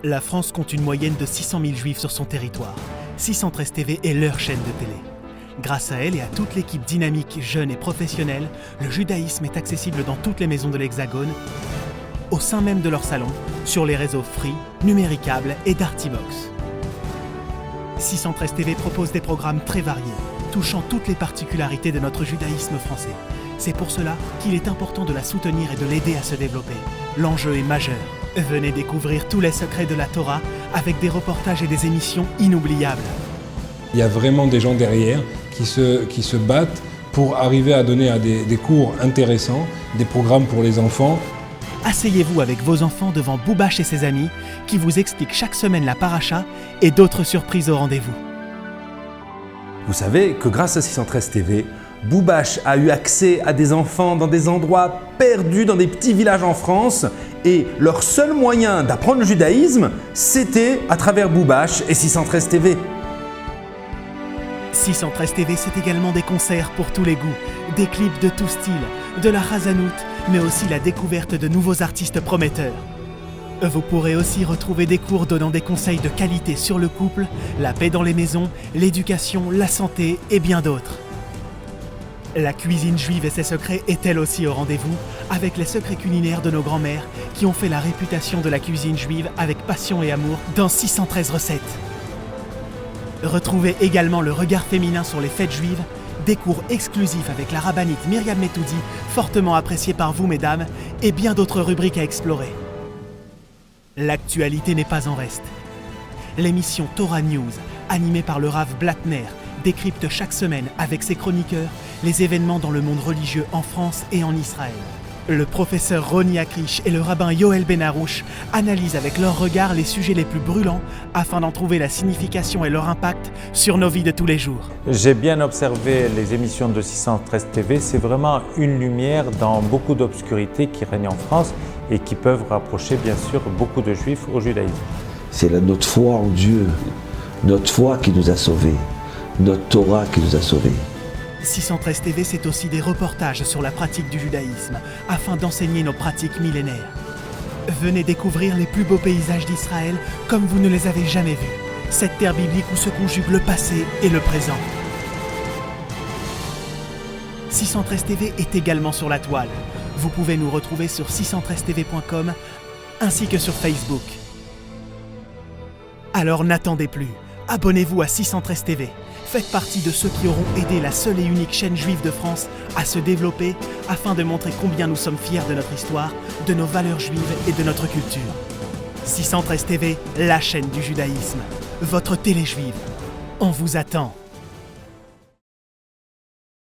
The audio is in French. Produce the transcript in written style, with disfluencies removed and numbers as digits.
La France compte une moyenne de 600 000 juifs sur son territoire. 613 TV est leur chaîne de télé. Grâce à elle et à toute l'équipe dynamique, jeune et professionnelle, le judaïsme est accessible dans toutes les maisons de l'Hexagone, au sein même de leur salon, sur les réseaux Free, Numéricable et Dartybox. 613 TV propose des programmes très variés, touchant toutes les particularités de notre judaïsme français. C'est pour cela qu'il est important de la soutenir et de l'aider à se développer. L'enjeu est majeur. Venez découvrir tous les secrets de la Torah avec des reportages et des émissions inoubliables. Il y a vraiment des gens derrière qui se battent pour arriver à donner des cours intéressants, des programmes pour les enfants. Asseyez-vous avec vos enfants devant Boubache et ses amis qui vous expliquent chaque semaine la paracha et d'autres surprises au rendez-vous. Vous savez que grâce à 613 TV, Boubache a eu accès à des enfants dans des endroits perdus dans des petits villages en France et leur seul moyen d'apprendre le judaïsme, c'était à travers Boubache et 613 TV. 613 TV, c'est également des concerts pour tous les goûts, des clips de tout style, de la Razanout, mais aussi la découverte de nouveaux artistes prometteurs. Vous pourrez aussi retrouver des cours donnant des conseils de qualité sur le couple, la paix dans les maisons, l'éducation, la santé et bien d'autres. La cuisine juive et ses secrets est elle aussi au rendez-vous, avec les secrets culinaires de nos grands-mères qui ont fait la réputation de la cuisine juive avec passion et amour dans 613 recettes. Retrouvez également le regard féminin sur les fêtes juives, des cours exclusifs avec la rabbinite Myriam Metoudi, fortement appréciée par vous mesdames, et bien d'autres rubriques à explorer. L'actualité n'est pas en reste. L'émission Torah News, animée par le Rav Blattner, décrypte chaque semaine avec ses chroniqueurs les événements dans le monde religieux en France et en Israël. Le professeur Roni Akrish et le rabbin Yoel Benarouche analysent avec leur regard les sujets les plus brûlants afin d'en trouver la signification et leur impact sur nos vies de tous les jours. J'ai bien observé les émissions de 613 TV, c'est vraiment une lumière dans beaucoup d'obscurités qui règnent en France et qui peuvent rapprocher bien sûr beaucoup de juifs au judaïsme. C'est notre foi en Dieu, notre foi qui nous a sauvés, notre Torah qui nous a sauvés. 613 TV, c'est aussi des reportages sur la pratique du judaïsme, afin d'enseigner nos pratiques millénaires. Venez découvrir les plus beaux paysages d'Israël comme vous ne les avez jamais vus. Cette terre biblique où se conjuguent le passé et le présent. 613 TV est également sur la toile. Vous pouvez nous retrouver sur 613tv.com ainsi que sur Facebook. Alors n'attendez plus, abonnez-vous à 613 TV. Faites partie de ceux qui auront aidé la seule et unique chaîne juive de France à se développer afin de montrer combien nous sommes fiers de notre histoire, de nos valeurs juives et de notre culture. 613 TV, la chaîne du judaïsme. Votre télé juive. On vous attend.